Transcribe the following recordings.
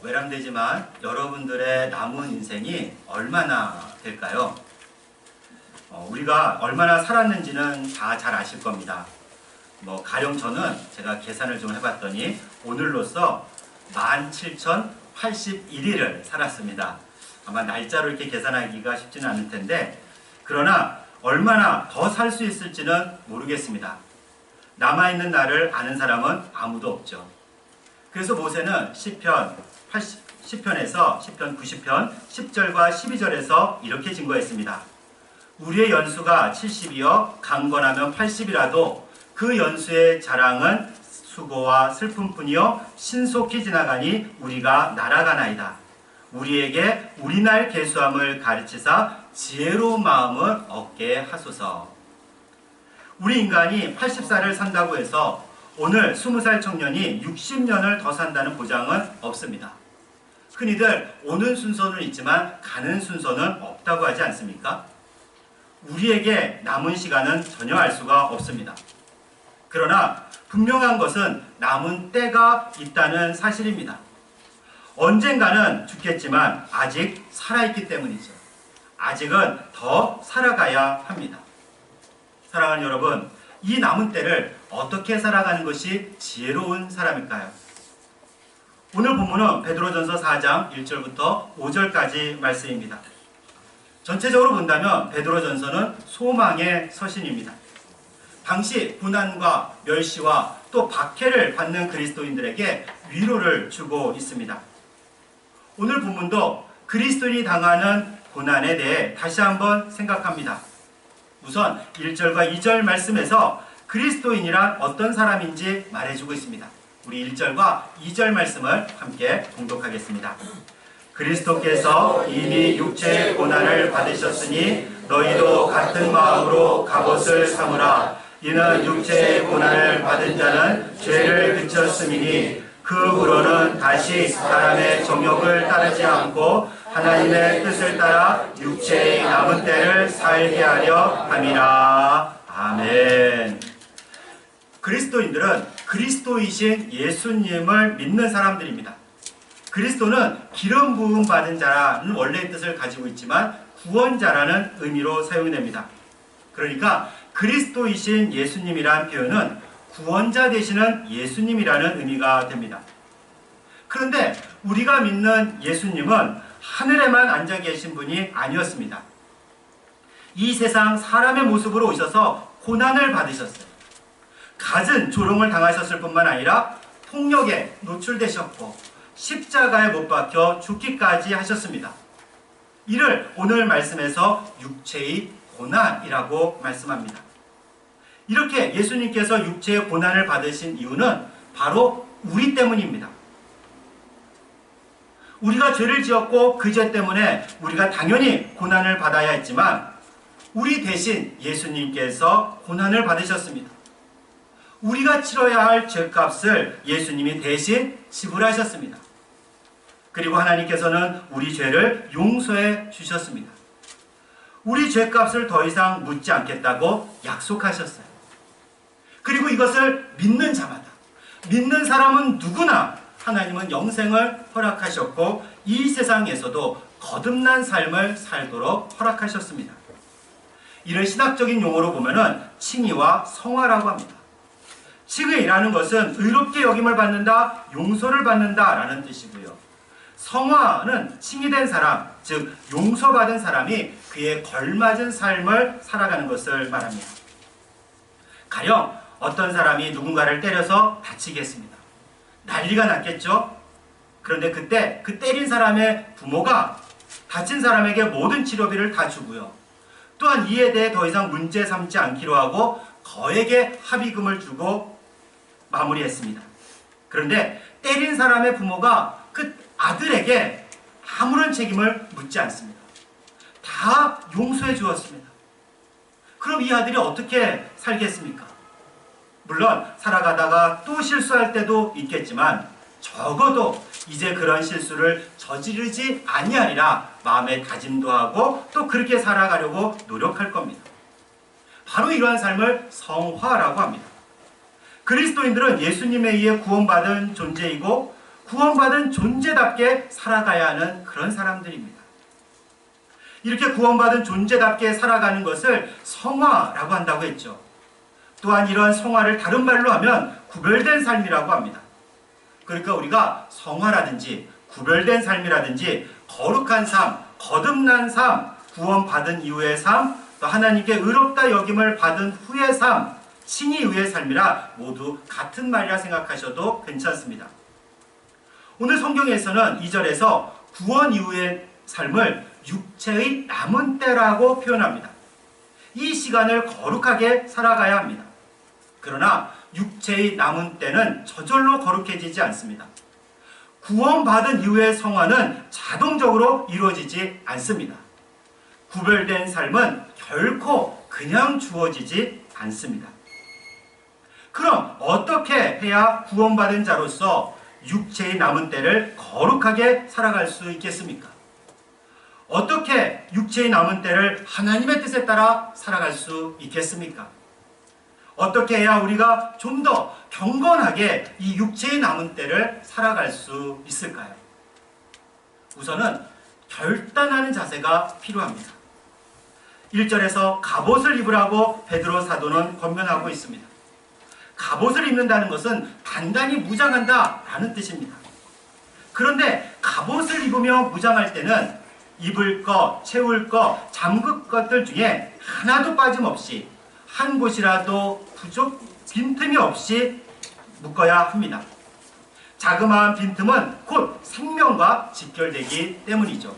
외람되지만 여러분들의 남은 인생이 얼마나 될까요? 우리가 얼마나 살았는지는 다 잘 아실 겁니다. 가령 저는 제가 계산을 좀 해봤더니 오늘로써 17,081일을 살았습니다. 아마 날짜로 이렇게 계산하기가 쉽지는 않을 텐데, 그러나 얼마나 더 살 수 있을지는 모르겠습니다. 남아있는 날을 아는 사람은 아무도 없죠. 그래서 모세는 시편 90편 10절과 12절에서 이렇게 증거했습니다. 우리의 연수가 70이여 강건하면 80이라도 그 연수의 자랑은 수고와 슬픔뿐이요 신속히 지나가니 우리가 날아가나이다. 우리에게 우리날 계수함을 가르치사 지혜로운 마음을 얻게 하소서. 우리 인간이 80살을 산다고 해서 오늘 20살 청년이 60년을 더 산다는 보장은 없습니다. 흔히들 오는 순서는 있지만 가는 순서는 없다고 하지 않습니까? 우리에게 남은 시간은 전혀 알 수가 없습니다. 그러나 분명한 것은 남은 때가 있다는 사실입니다. 언젠가는 죽겠지만 아직 살아있기 때문이죠. 아직은 더 살아가야 합니다. 사랑하는 여러분, 이 남은 때를 어떻게 살아가는 것이 지혜로운 사람일까요? 오늘 본문은 베드로전서 4장 1절부터 5절까지 말씀입니다. 전체적으로 본다면 베드로전서는 소망의 서신입니다. 당시 고난과 멸시와 또 박해를 받는 그리스도인들에게 위로를 주고 있습니다. 오늘 본문도 그리스도인이 당하는 고난에 대해 다시 한번 생각합니다. 우선 1절과 2절 말씀에서 그리스도인이란 어떤 사람인지 말해주고 있습니다. 우리 1절과 2절 말씀을 함께 봉독하겠습니다. 그리스도께서 이미 육체의 고난을 받으셨으니 너희도 같은 마음으로 갑옷을 삼으라. 이는 육체의 고난을 받은 자는 죄를 그쳤음이니 그 후로는 다시 사람의 정욕을 따르지 않고 하나님의 뜻을 따라 육체의 남은 때를 살게 하려 함이라. 아멘. 그리스도인들은 그리스도이신 예수님을 믿는 사람들입니다. 그리스도는 기름 부음 받은 자라는 원래의 뜻을 가지고 있지만 구원자라는 의미로 사용됩니다. 그러니까 그리스도이신 예수님이라는 표현은 구원자 되시는 예수님이라는 의미가 됩니다. 그런데 우리가 믿는 예수님은 하늘에만 앉아 계신 분이 아니었습니다. 이 세상 사람의 모습으로 오셔서 고난을 받으셨어요. 갖은 조롱을 당하셨을 뿐만 아니라 폭력에 노출되셨고 십자가에 못 박혀 죽기까지 하셨습니다. 이를 오늘 말씀에서 육체의 고난이라고 말씀합니다. 이렇게 예수님께서 육체의 고난을 받으신 이유는 바로 우리 때문입니다. 우리가 죄를 지었고 그 죄 때문에 우리가 당연히 고난을 받아야 했지만 우리 대신 예수님께서 고난을 받으셨습니다. 우리가 치러야 할 죄값을 예수님이 대신 지불하셨습니다. 그리고 하나님께서는 우리 죄를 용서해 주셨습니다. 우리 죄값을 더 이상 묻지 않겠다고 약속하셨어요. 그리고 이것을 믿는 자마다, 믿는 사람은 누구나 하나님은 영생을 허락하셨고 이 세상에서도 거듭난 삶을 살도록 허락하셨습니다. 이를 신학적인 용어로 보면은 칭의와 성화라고 합니다. 칭의라는 것은 의롭게 여김을 받는다, 용서를 받는다라는 뜻이고요. 성화는 칭의된 사람, 즉 용서받은 사람이 그에 걸맞은 삶을 살아가는 것을 말합니다. 가령 어떤 사람이 누군가를 때려서 다치게 했습니다. 난리가 났겠죠? 그런데 그때 그 때린 사람의 부모가 다친 사람에게 모든 치료비를 다 주고요. 또한 이에 대해 더 이상 문제 삼지 않기로 하고 거액의 합의금을 주고 마무리했습니다. 그런데 때린 사람의 부모가 그 아들에게 아무런 책임을 묻지 않습니다. 다 용서해 주었습니다. 그럼 이 아들이 어떻게 살겠습니까? 물론 살아가다가 또 실수할 때도 있겠지만 적어도 이제 그런 실수를 저지르지 아니하리라 마음의 다짐도 하고 또 그렇게 살아가려고 노력할 겁니다. 바로 이러한 삶을 성화라고 합니다. 그리스도인들은 예수님에 의해 구원받은 존재이고 구원받은 존재답게 살아가야 하는 그런 사람들입니다. 이렇게 구원받은 존재답게 살아가는 것을 성화라고 한다고 했죠. 또한 이러한 성화를 다른 말로 하면 구별된 삶이라고 합니다. 그러니까 우리가 성화라든지 구별된 삶이라든지 거룩한 삶, 거듭난 삶, 구원받은 이후의 삶, 또 하나님께 의롭다 여김을 받은 후의 삶, 칭의 이후의 삶이라 모두 같은 말이라 생각하셔도 괜찮습니다. 오늘 성경에서는 2절에서 구원 이후의 삶을 육체의 남은 때라고 표현합니다. 이 시간을 거룩하게 살아가야 합니다. 그러나 육체의 남은 때는 저절로 거룩해지지 않습니다. 구원받은 이후의 성화는 자동적으로 이루어지지 않습니다. 구별된 삶은 결코 그냥 주어지지 않습니다. 그럼 어떻게 해야 구원받은 자로서 육체의 남은 때를 거룩하게 살아갈 수 있겠습니까? 어떻게 육체의 남은 때를 하나님의 뜻에 따라 살아갈 수 있겠습니까? 어떻게 해야 우리가 좀 더 경건하게 이 육체의 남은 때를 살아갈 수 있을까요? 우선은 결단하는 자세가 필요합니다. 1절에서 갑옷을 입으라고 베드로 사도는 권면하고 있습니다. 갑옷을 입는다는 것은 단단히 무장한다 라는 뜻입니다. 그런데 갑옷을 입으며 무장할 때는 입을 것, 채울 것, 잠글 것들 중에 하나도 빠짐없이 한 곳이라도 빈틈이 없이 묶어야 합니다. 자그마한 빈틈은 곧 생명과 직결되기 때문이죠.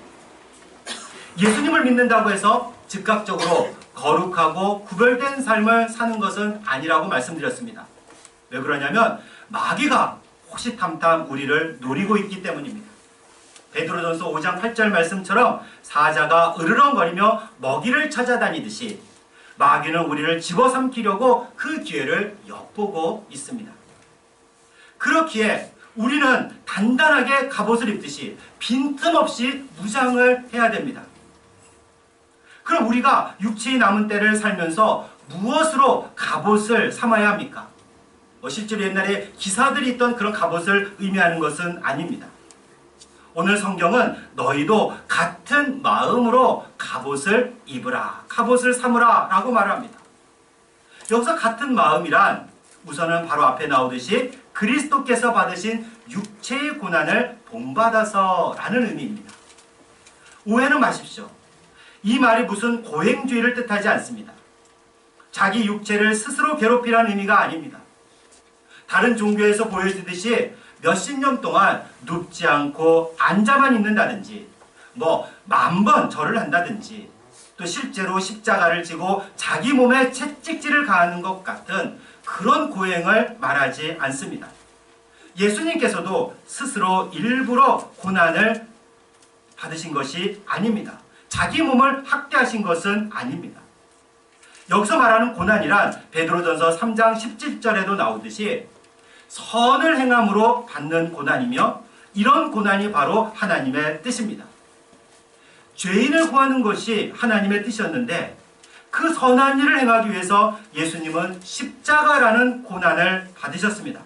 예수님을 믿는다고 해서 즉각적으로 거룩하고 구별된 삶을 사는 것은 아니라고 말씀드렸습니다. 왜 그러냐면 마귀가 호시탐탐 우리를 노리고 있기 때문입니다. 베드로전서 5장 8절 말씀처럼 사자가 으르렁거리며 먹이를 찾아다니듯이 마귀는 우리를 집어삼키려고 그 기회를 엿보고 있습니다. 그렇기에 우리는 단단하게 갑옷을 입듯이 빈틈없이 무장을 해야 됩니다. 그럼 우리가 육체의 남은 때를 살면서 무엇으로 갑옷을 삼아야 합니까? 실제로 옛날에 기사들이 있던 그런 갑옷을 의미하는 것은 아닙니다. 오늘 성경은 너희도 같은 마음으로 갑옷을 입으라, 갑옷을 삼으라 라고 말합니다. 여기서 같은 마음이란 우선은 바로 앞에 나오듯이 그리스도께서 받으신 육체의 고난을 본받아서 라는 의미입니다. 오해는 마십시오. 이 말이 무슨 고행주의를 뜻하지 않습니다. 자기 육체를 스스로 괴롭히라는 의미가 아닙니다. 다른 종교에서 보여지듯이 몇십 년 동안 눕지 않고 앉아만 있는다든지 10,000번 절을 한다든지 또 실제로 십자가를 지고 자기 몸에 채찍질을 가하는 것 같은 그런 고행을 말하지 않습니다. 예수님께서도 스스로 일부러 고난을 받으신 것이 아닙니다. 자기 몸을 학대하신 것은 아닙니다. 여기서 말하는 고난이란 베드로전서 3장 17절에도 나오듯이 선을 행함으로 받는 고난이며 이런 고난이 바로 하나님의 뜻입니다. 죄인을 구하는 것이 하나님의 뜻이었는데 그 선한 일을 행하기 위해서 예수님은 십자가라는 고난을 받으셨습니다.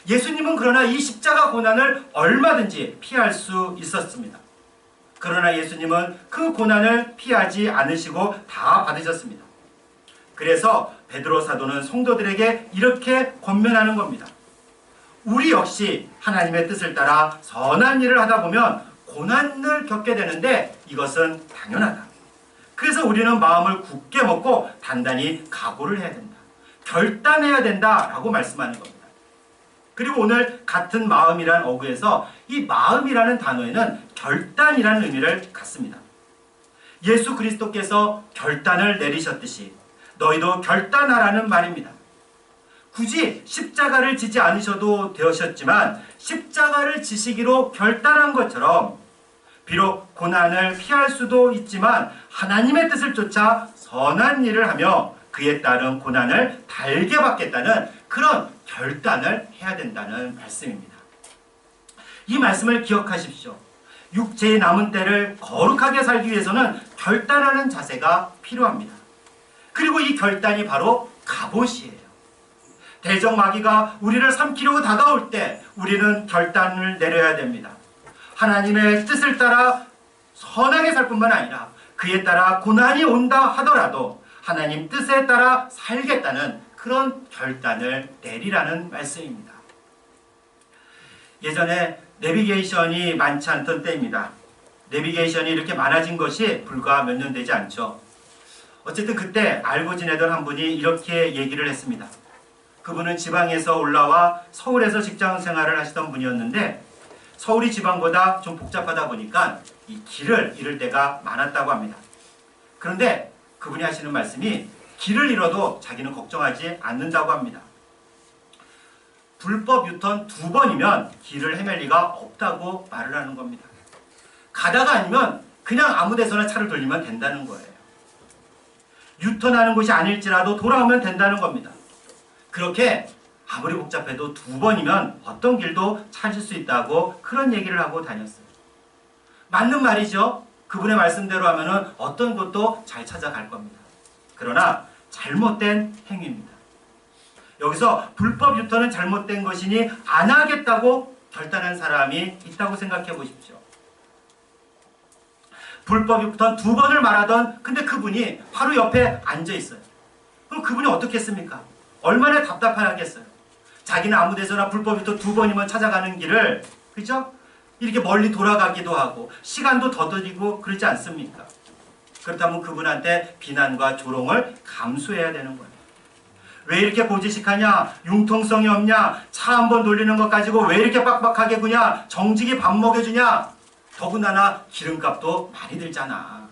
예수님은 그러나 이 십자가 고난을 얼마든지 피할 수 있었습니다. 그러나 예수님은 그 고난을 피하지 않으시고 다 받으셨습니다. 그래서 베드로 사도는 성도들에게 이렇게 권면하는 겁니다. 우리 역시 하나님의 뜻을 따라 선한 일을 하다 보면 고난을 겪게 되는데 이것은 당연하다. 그래서 우리는 마음을 굳게 먹고 단단히 각오를 해야 된다. 결단해야 된다라고 말씀하는 겁니다. 그리고 오늘 같은 마음이라는 어구에서 이 마음이라는 단어에는 결단이라는 의미를 갖습니다. 예수 그리스도께서 결단을 내리셨듯이 너희도 결단하라는 말입니다. 굳이 십자가를 지지 않으셔도 되셨지만 십자가를 지시기로 결단한 것처럼 비록 고난을 피할 수도 있지만 하나님의 뜻을 쫓아 선한 일을 하며 그에 따른 고난을 달게 받겠다는 그런 결단을 해야 된다는 말씀입니다. 이 말씀을 기억하십시오. 육체의 남은 때를 거룩하게 살기 위해서는 결단하는 자세가 필요합니다. 그리고 이 결단이 바로 갑옷이에요. 대적 마귀가 우리를 삼키려고 다가올 때 우리는 결단을 내려야 됩니다. 하나님의 뜻을 따라 선하게 살 뿐만 아니라 그에 따라 고난이 온다 하더라도 하나님 뜻에 따라 살겠다는 그런 결단을 내리라는 말씀입니다. 예전에 내비게이션이 많지 않던 때입니다. 내비게이션이 이렇게 많아진 것이 불과 몇 년 되지 않죠. 어쨌든 그때 알고 지내던 한 분이 이렇게 얘기를 했습니다. 그분은 지방에서 올라와 서울에서 직장 생활을 하시던 분이었는데 서울이 지방보다 좀 복잡하다 보니까 이 길을 잃을 때가 많았다고 합니다. 그런데 그분이 하시는 말씀이 길을 잃어도 자기는 걱정하지 않는다고 합니다. 불법 유턴 2번이면 길을 헤맬 리가 없다고 말을 하는 겁니다. 가다가 아니면 그냥 아무 데서나 차를 돌리면 된다는 거예요. 유턴하는 곳이 아닐지라도 돌아오면 된다는 겁니다. 그렇게 아무리 복잡해도 2번이면 어떤 길도 찾을 수 있다고 그런 얘기를 하고 다녔어요. 맞는 말이죠. 그분의 말씀대로 하면은 어떤 곳도 잘 찾아갈 겁니다. 그러나 잘못된 행위입니다. 여기서 불법 유턴은 잘못된 것이니 안 하겠다고 결단한 사람이 있다고 생각해 보십시오. 불법 유턴 2번을 말하던 근데 그분이 바로 옆에 앉아 있어요. 그럼 그분이 어떻게 했습니까? 얼마나 답답하겠어요. 자기는 아무 데서나 불법 유턴 2번이면 찾아가는 길을, 그죠? 이렇게 멀리 돌아가기도 하고 시간도 더 들이고 그러지 않습니까? 그렇다면 그분한테 비난과 조롱을 감수해야 되는 거예요. 왜 이렇게 고지식하냐? 융통성이 없냐? 차 한번 돌리는 것 가지고 왜 이렇게 빡빡하게 구냐? 정직이 밥 먹여주냐? 더군다나 기름값도 많이 들잖아.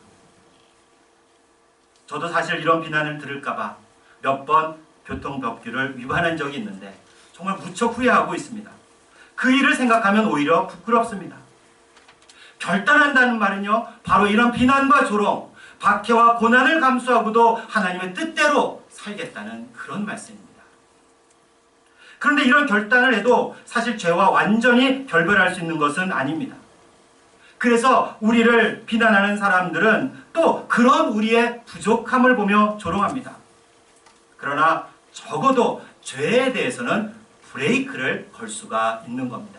저도 사실 이런 비난을 들을까봐 몇 번 교통법규를 위반한 적이 있는데 정말 무척 후회하고 있습니다. 그 일을 생각하면 오히려 부끄럽습니다. 결단한다는 말은요, 바로 이런 비난과 조롱, 박해와 고난을 감수하고도 하나님의 뜻대로 살겠다는 그런 말씀입니다. 그런데 이런 결단을 해도 사실 죄와 완전히 결별할 수 있는 것은 아닙니다. 그래서 우리를 비난하는 사람들은 또 그런 우리의 부족함을 보며 조롱합니다. 그러나 적어도 죄에 대해서는 브레이크를 걸 수가 있는 겁니다.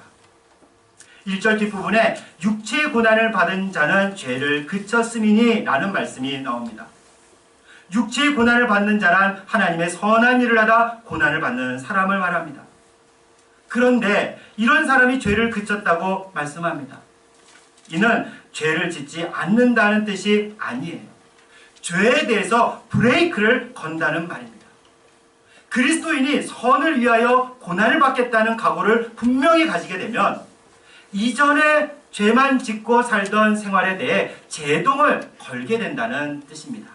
1절 뒷부분에 육체의 고난을 받은 자는 죄를 그쳤음이니 라는 말씀이 나옵니다. 육체의 고난을 받는 자란 하나님의 선한 일을 하다 고난을 받는 사람을 말합니다. 그런데 이런 사람이 죄를 그쳤다고 말씀합니다. 이는 죄를 짓지 않는다는 뜻이 아니에요. 죄에 대해서 브레이크를 건다는 말입니다. 그리스도인이 선을 위하여 고난을 받겠다는 각오를 분명히 가지게 되면 이전에 죄만 짓고 살던 생활에 대해 제동을 걸게 된다는 뜻입니다.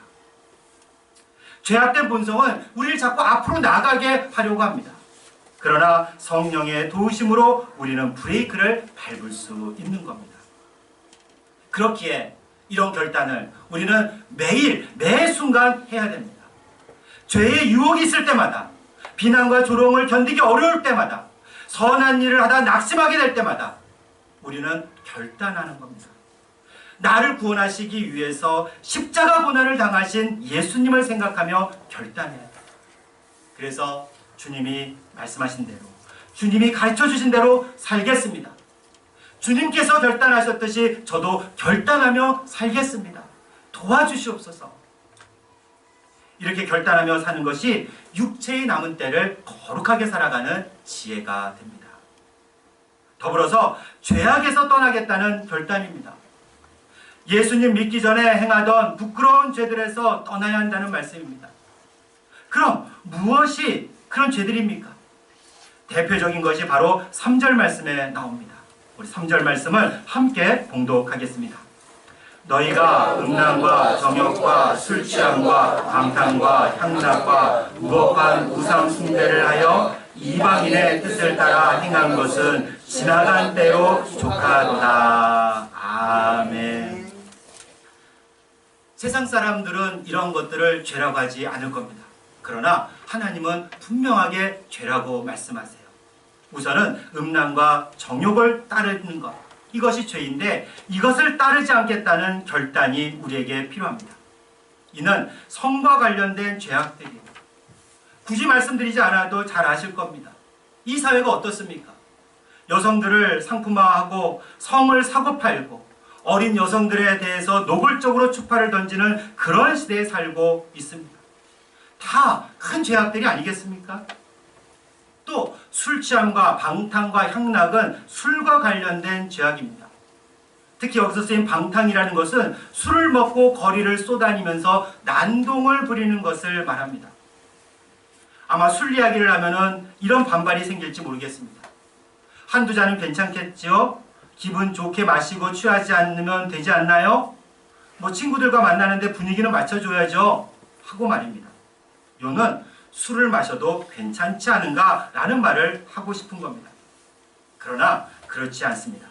죄악된 본성은 우리를 자꾸 앞으로 나가게 하려고 합니다. 그러나 성령의 도우심으로 우리는 브레이크를 밟을 수 있는 겁니다. 그렇기에 이런 결단을 우리는 매일 매 순간 해야 됩니다. 죄의 유혹이 있을 때마다, 비난과 조롱을 견디기 어려울 때마다, 선한 일을 하다 낙심하게 될 때마다 우리는 결단하는 겁니다. 나를 구원하시기 위해서 십자가 고난을 당하신 예수님을 생각하며 결단해야 돼요. 그래서 주님이 말씀하신 대로, 주님이 가르쳐 주신 대로 살겠습니다. 주님께서 결단하셨듯이 저도 결단하며 살겠습니다. 도와주시옵소서. 이렇게 결단하며 사는 것이 육체의 남은 때를 거룩하게 살아가는 지혜가 됩니다. 더불어서 죄악에서 떠나겠다는 결단입니다. 예수님 믿기 전에 행하던 부끄러운 죄들에서 떠나야 한다는 말씀입니다. 그럼 무엇이 그런 죄들입니까? 대표적인 것이 바로 3절 말씀에 나옵니다. 우리 3절 말씀을 함께 봉독하겠습니다. 너희가 음란과 정욕과 술 취함과 방탕과 향락과 무법한 우상 숭배를 하여 이방인의 뜻을 따라 행한 것은 지나간 때로 족하도다. 아멘. 세상 사람들은 이런 것들을 죄라고 하지 않을 겁니다. 그러나 하나님은 분명하게 죄라고 말씀하세요. 우선은 음란과 정욕을 따르는 것, 이것이 죄인데 이것을 따르지 않겠다는 결단이 우리에게 필요합니다. 이는 성과 관련된 죄악들이에요. 굳이 말씀드리지 않아도 잘 아실 겁니다. 이 사회가 어떻습니까? 여성들을 상품화하고 성을 사고 팔고 어린 여성들에 대해서 노골적으로 추파를 던지는 그런 시대에 살고 있습니다. 다 큰 죄악들이 아니겠습니까? 또 술 취함과 방탕과 향락은 술과 관련된 죄악입니다. 특히 여기서 쓰인 방탕이라는 것은 술을 먹고 거리를 쏘다니면서 난동을 부리는 것을 말합니다. 아마 술 이야기를 하면은 이런 반발이 생길지 모르겠습니다. 한두 잔은 괜찮겠지요? 기분 좋게 마시고 취하지 않으면 되지 않나요? 뭐 친구들과 만나는데 분위기는 맞춰줘야죠. 하고 말입니다. 요는 술을 마셔도 괜찮지 않은가 라는 말을 하고 싶은 겁니다. 그러나 그렇지 않습니다.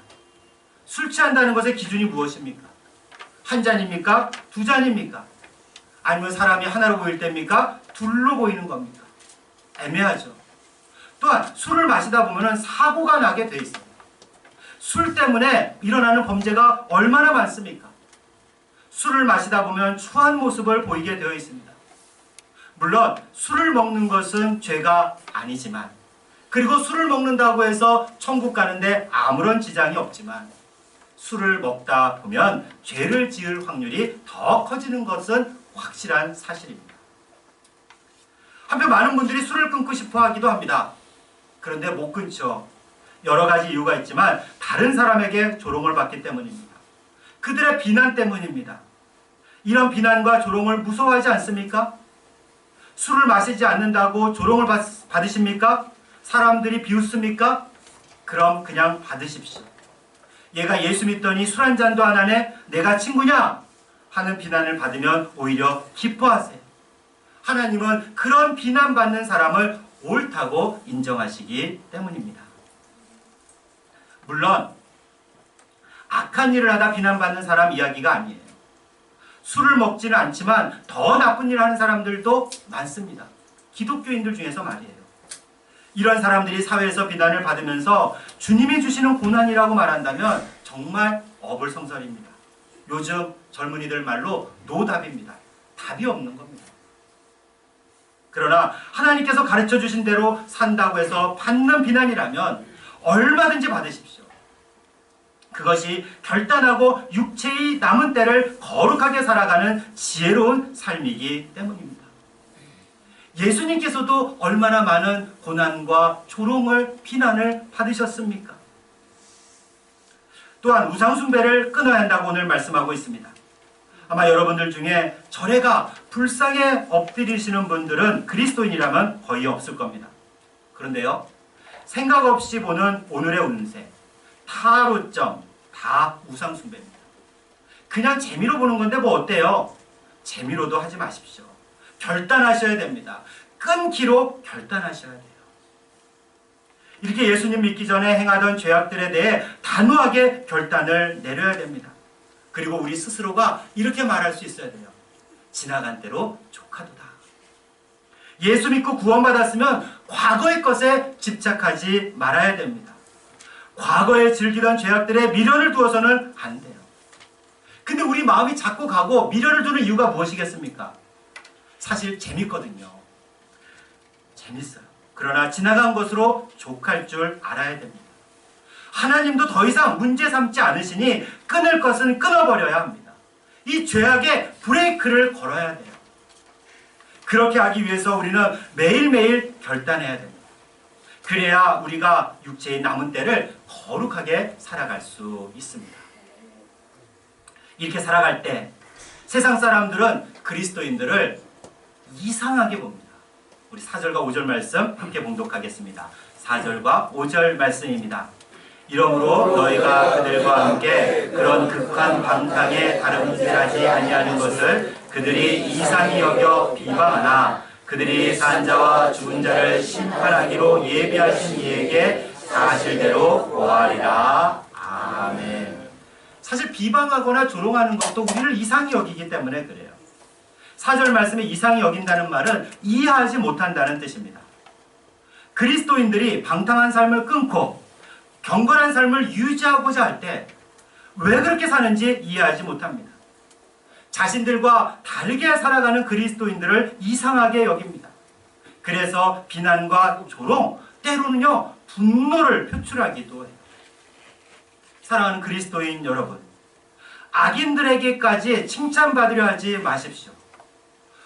술 취한다는 것의 기준이 무엇입니까? 한 잔입니까? 두 잔입니까? 아니면 사람이 하나로 보일 때입니까? 둘로 보이는 겁니까? 애매하죠. 또한 술을 마시다 보면 사고가 나게 돼 있습니다. 술 때문에 일어나는 범죄가 얼마나 많습니까? 술을 마시다 보면 추한 모습을 보이게 되어 있습니다. 물론 술을 먹는 것은 죄가 아니지만, 그리고 술을 먹는다고 해서 천국 가는데 아무런 지장이 없지만, 술을 먹다 보면 죄를 지을 확률이 더 커지는 것은 확실한 사실입니다. 한편 많은 분들이 술을 끊고 싶어 하기도 합니다. 그런데 못 끊죠. 여러 가지 이유가 있지만 다른 사람에게 조롱을 받기 때문입니다. 그들의 비난 때문입니다. 이런 비난과 조롱을 무서워하지 않습니까? 술을 마시지 않는다고 조롱을 받으십니까? 사람들이 비웃습니까? 그럼 그냥 받으십시오. 얘가 예수 믿더니 술 한 잔도 안 하네? 내가 친구냐? 하는 비난을 받으면 오히려 기뻐하세요. 하나님은 그런 비난받는 사람을 옳다고 인정하시기 때문입니다. 물론 악한 일을 하다 비난받는 사람 이야기가 아니에요. 술을 먹지는 않지만 더 나쁜 일을 하는 사람들도 많습니다. 기독교인들 중에서 말이에요. 이런 사람들이 사회에서 비난을 받으면서 주님이 주시는 고난이라고 말한다면 정말 어불성설입니다. 요즘 젊은이들 말로 노답입니다. 답이 없는 겁니다. 그러나 하나님께서 가르쳐 주신 대로 산다고 해서 받는 비난이라면 얼마든지 받으십시오. 그것이 결단하고 육체의 남은 때를 거룩하게 살아가는 지혜로운 삶이기 때문입니다. 예수님께서도 얼마나 많은 고난과 조롱을, 비난을 받으셨습니까? 또한 우상숭배를 끊어야 한다고 오늘 말씀하고 있습니다. 아마 여러분들 중에 절에가 불상에 엎드리시는 분들은 그리스도인이라면 거의 없을 겁니다. 그런데요, 생각 없이 보는 오늘의 운세, 타로점, 다 우상숭배입니다. 그냥 재미로 보는 건데 뭐 어때요? 재미로도 하지 마십시오. 결단하셔야 됩니다. 끊기로 결단하셔야 돼요. 이렇게 예수님 믿기 전에 행하던 죄악들에 대해 단호하게 결단을 내려야 됩니다. 그리고 우리 스스로가 이렇게 말할 수 있어야 돼요. 지나간 대로 족하도다. 예수 믿고 구원받았으면 과거의 것에 집착하지 말아야 됩니다. 과거에 즐기던 죄악들에 미련을 두어서는 안 돼요. 근데 우리 마음이 자꾸 가고 미련을 두는 이유가 무엇이겠습니까? 사실 재밌거든요. 재밌어요. 그러나 지나간 것으로 족할 줄 알아야 됩니다. 하나님도 더 이상 문제 삼지 않으시니 끊을 것은 끊어버려야 합니다. 이 죄악에 브레이크를 걸어야 돼요. 그렇게 하기 위해서 우리는 매일매일 결단해야 됩니다. 그래야 우리가 육체의 남은 때를 거룩하게 살아갈 수 있습니다. 이렇게 살아갈 때 세상 사람들은 그리스도인들을 이상하게 봅니다. 우리 4절과 5절 말씀 함께 봉독하겠습니다. 4절과 5절 말씀입니다. 이러므로 너희가 그들과 함께 그런 극한 방탕에 다름질하지 아니하는 것을 그들이 이상히 여겨 비방하나 그들이 산 자와 죽은 자를 심판하기로 예비하신 이에게 사실대로 고하리라. 아멘. 사실 비방하거나 조롱하는 것도 우리를 이상히 여기기 때문에 그래요. 4절 말씀에 이상히 여긴다는 말은 이해하지 못한다는 뜻입니다. 그리스도인들이 방탕한 삶을 끊고 경건한 삶을 유지하고자 할 때 왜 그렇게 사는지 이해하지 못합니다. 자신들과 다르게 살아가는 그리스도인들을 이상하게 여깁니다. 그래서 비난과 조롱, 때로는요 분노를 표출하기도 해요. 사랑하는 그리스도인 여러분, 악인들에게까지 칭찬받으려 하지 마십시오.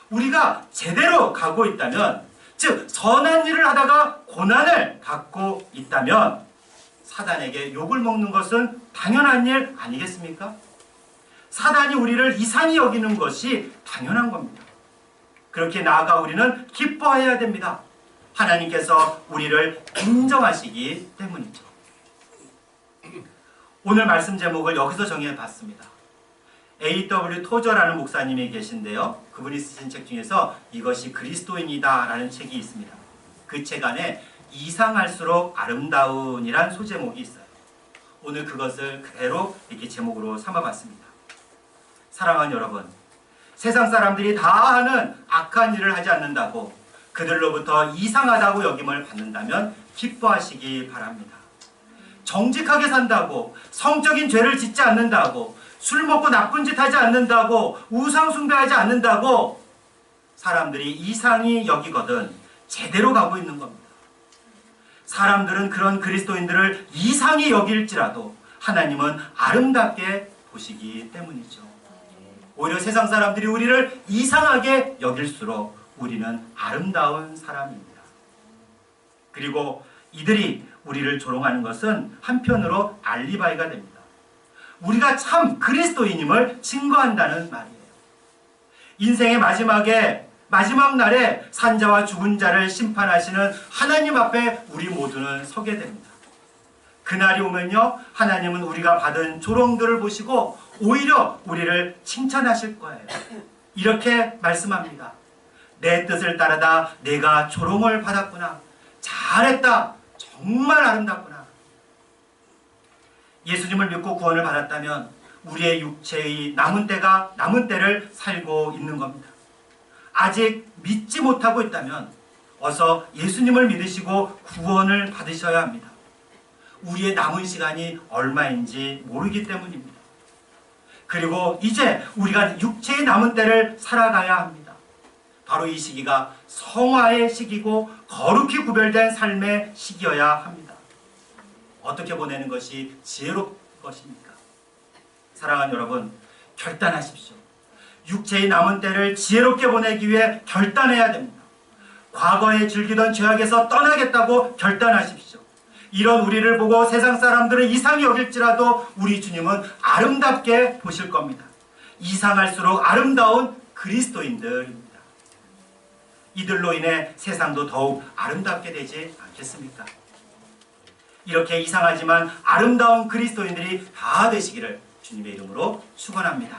우리가 제대로 가고 있다면, 즉 선한 일을 하다가 고난을 갖고 있다면 사단에게 욕을 먹는 것은 당연한 일 아니겠습니까? 사단이 우리를 이상히 여기는 것이 당연한 겁니다. 그렇게 나아가 우리는 기뻐해야 됩니다. 하나님께서 우리를 인정하시기 때문이죠. 오늘 말씀 제목을 여기서 정해봤습니다. A.W. 토저라는 목사님이 계신데요. 그분이 쓰신 책 중에서 이것이 그리스도인이다 라는 책이 있습니다. 그 책 안에 이상할수록 아름다운이란 소제목이 있어요. 오늘 그것을 그대로 이렇게 제목으로 삼아봤습니다. 사랑하는 여러분, 세상 사람들이 다 하는 악한 일을 하지 않는다고, 그들로부터 이상하다고 여김을 받는다면 기뻐하시기 바랍니다. 정직하게 산다고, 성적인 죄를 짓지 않는다고, 술 먹고 나쁜 짓 하지 않는다고, 우상 숭배하지 않는다고 사람들이 이상히 여기거든 제대로 가고 있는 겁니다. 사람들은 그런 그리스도인들을 이상히 여길지라도 하나님은 아름답게 보시기 때문이죠. 오히려 세상 사람들이 우리를 이상하게 여길수록 우리는 아름다운 사람입니다. 그리고 이들이 우리를 조롱하는 것은 한편으로 알리바이가 됩니다. 우리가 참 그리스도인임을 증거한다는 말이에요. 인생의 마지막 날에 산자와 죽은 자를 심판하시는 하나님 앞에 우리 모두는 서게 됩니다. 그날이 오면요, 하나님은 우리가 받은 조롱들을 보시고 오히려 우리를 칭찬하실 거예요. 이렇게 말씀합니다. 내 뜻을 따르다 내가 조롱을 받았구나. 잘했다. 정말 아름답구나. 예수님을 믿고 구원을 받았다면 우리의 육체의 남은 때를 살고 있는 겁니다. 아직 믿지 못하고 있다면 어서 예수님을 믿으시고 구원을 받으셔야 합니다. 우리의 남은 시간이 얼마인지 모르기 때문입니다. 그리고 이제 우리가 육체의 남은 때를 살아가야 합니다. 바로 이 시기가 성화의 시기고 거룩히 구별된 삶의 시기여야 합니다. 어떻게 보내는 것이 지혜로운 것입니까? 사랑하는 여러분, 결단하십시오. 육체의 남은 때를 지혜롭게 보내기 위해 결단해야 됩니다. 과거에 즐기던 죄악에서 떠나겠다고 결단하십시오. 이런 우리를 보고 세상 사람들은 이상히 여길지라도 우리 주님은 아름답게 보실 겁니다. 이상할수록 아름다운 그리스도인들입니다. 이들로 인해 세상도 더욱 아름답게 되지 않겠습니까? 이렇게 이상하지만 아름다운 그리스도인들이 다 되시기를 주님의 이름으로 축원합니다.